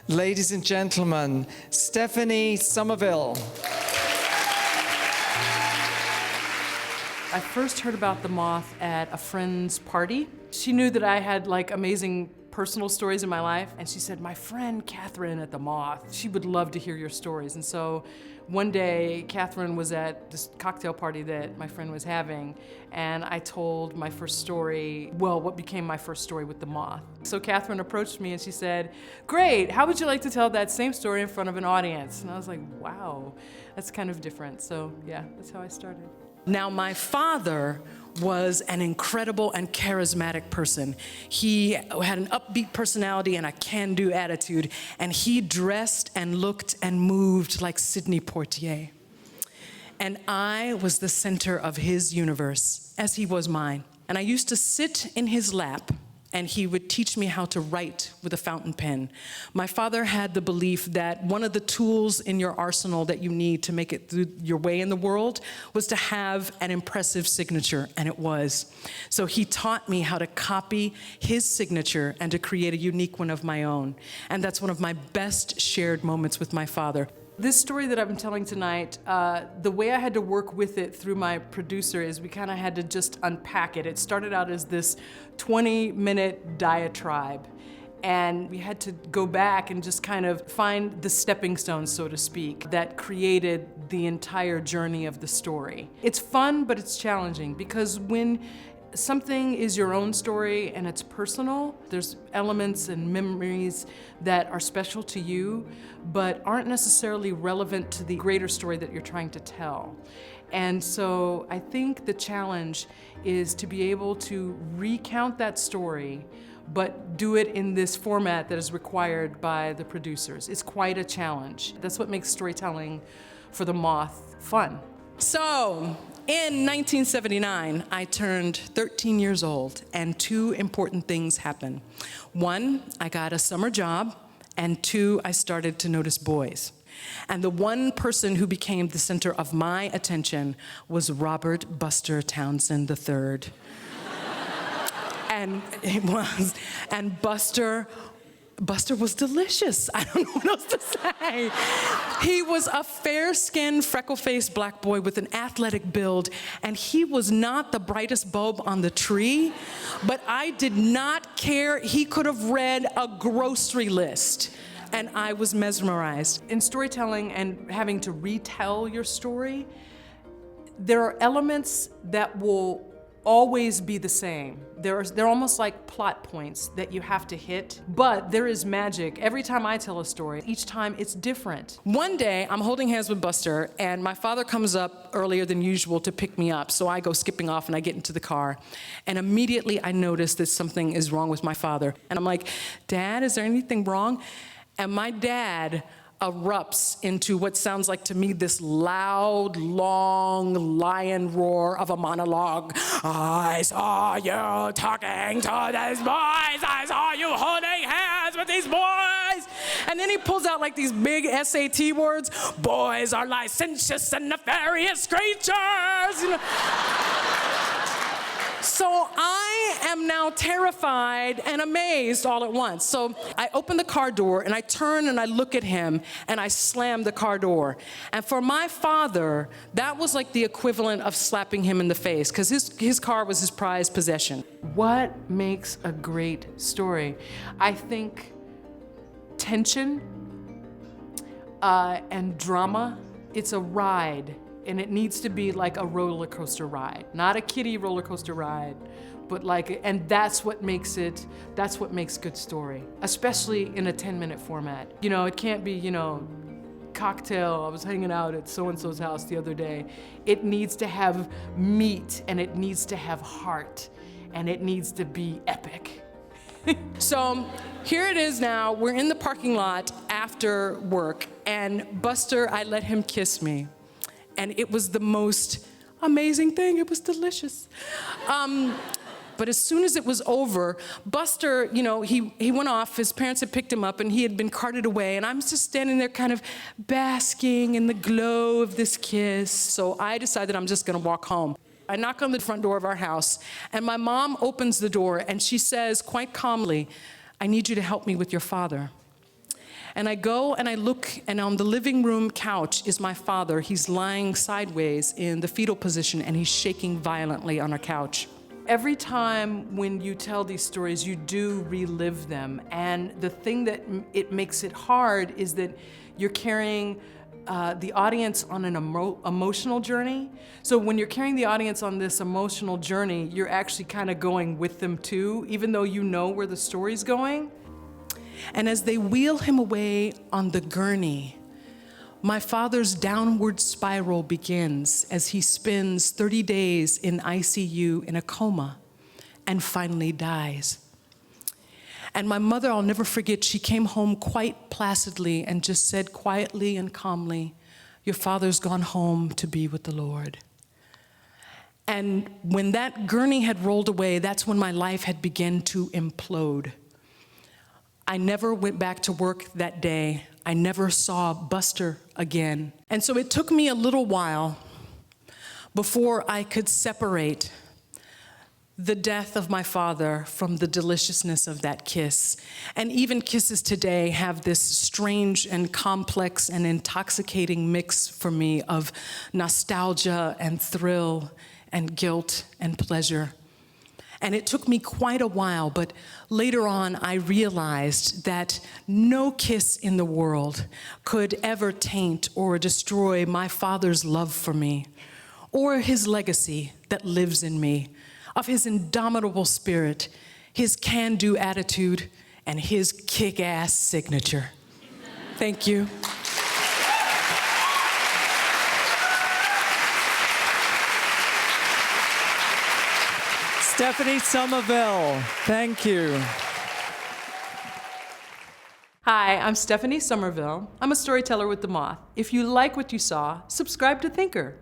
Ladies and gentlemen, Stephanie Summerville. I first heard about the Moth at a friend's party. She knew that I had like amazing personal stories in my life, and she said, my friend Catherine at the Moth, she would love to hear your stories. And so one day, Catherine was at this cocktail party that my friend was having, and I told my first story, well, what became my first story with the Moth. So Catherine approached me and she said, great, how would you like to tell that same story in front of an audience? And I was like, wow, that's kind of different. So yeah, that's how I started. Now, my father was an incredible and charismatic person. He had an upbeat personality and a can-do attitude, and he dressed and looked and moved like Sidney Poitier. And I was the center of his universe, as he was mine. And I used to sit in his lap, and he would teach me how to write with a fountain pen. My father had the belief that one of the tools in your arsenal that you need to make it through your way in the world was to have an impressive signature, and it was. So he taught me how to copy his signature and to create a unique one of my own. And that's one of my best shared moments with my father. This story that I'm telling tonight, the way I had to work with it through my producer is we kind of had to just unpack it. It started out as this 20-minute diatribe, and we had to go back and just kind of find the stepping stones, so to speak, that created the entire journey of the story. It's fun, but it's challenging, because when something is your own story and it's personal, there's elements and memories that are special to you, but aren't necessarily relevant to the greater story that you're trying to tell. And so I think the challenge is to be able to recount that story, but do it in this format that is required by the producers. It's quite a challenge. That's what makes storytelling for the Moth fun. So, in 1979, I turned 13 years old, and two important things happened. One, I got a summer job, and two, I started to notice boys. And the one person who became the center of my attention was Robert Buster Townsend III. And it was, and Buster was delicious. I don't know what else to say. He was a fair-skinned, freckle-faced black boy with an athletic build, and he was not the brightest bulb on the tree, but I did not care. He could have read a grocery list, and I was mesmerized. In storytelling and having to retell your story, there are elements that will always be the same. They're almost like plot points that you have to hit, but there is magic. Every time I tell a story, each time it's different. One day, I'm holding hands with Buster, and my father comes up earlier than usual to pick me up, so I go skipping off and I get into the car, and immediately I notice that something is wrong with my father. And I'm like, Dad, is there anything wrong? And my dad erupts into what sounds like to me this loud, long lion roar of a monologue. I saw you talking to these boys. I saw you holding hands with these boys. And then he pulls out like these big SAT words. Boys are licentious and nefarious creatures. You know? So I am now terrified and amazed all at once. So I open the car door and I turn and I look at him and I slam the car door. And for my father, that was like the equivalent of slapping him in the face, because his car was his prized possession. What makes a great story? I think tension and drama. It's a ride. And it needs to be like a roller coaster ride, not a kiddie roller coaster ride, but like, and that's what makes good story, especially in a 10-minute format. You know, it can't be, cocktail, I was hanging out at so-and-so's house the other day. It needs to have meat, and it needs to have heart, and it needs to be epic. So here it is now, we're in the parking lot after work, and Buster, I let him kiss me. And it was the most amazing thing. It was delicious. But as soon as it was over, Buster, he went off. His parents had picked him up, and he had been carted away. And I'm just standing there kind of basking in the glow of this kiss. So I decided I'm just going to walk home. I knock on the front door of our house, and my mom opens the door, and she says quite calmly, I need you to help me with your father. And I go and I look, and on the living room couch is my father. He's lying sideways in the fetal position, and he's shaking violently on our couch. Every time when you tell these stories, you do relive them. And the thing that it makes it hard is that you're carrying the audience on an emotional journey. So when you're carrying the audience on this emotional journey, you're actually kind of going with them too, even though you know where the story's going. And as they wheel him away on the gurney, my father's downward spiral begins as he spends 30 days in ICU in a coma and finally dies. And my mother, I'll never forget, she came home quite placidly and just said quietly and calmly, "Your father's gone home to be with the Lord." And when that gurney had rolled away, that's when my life had begun to implode. I never went back to work that day. I never saw Buster again. And so it took me a little while before I could separate the death of my father from the deliciousness of that kiss. And even kisses today have this strange and complex and intoxicating mix for me of nostalgia and thrill and guilt and pleasure. And it took me quite a while, but later on I realized that no kiss in the world could ever taint or destroy my father's love for me, or his legacy that lives in me, of his indomitable spirit, his can-do attitude, and his kick-ass signature. Thank you. Stephanie Summerville, thank you. Hi, I'm Stephanie Summerville. I'm a storyteller with the Moth. If you like what you saw, subscribe to THNKR.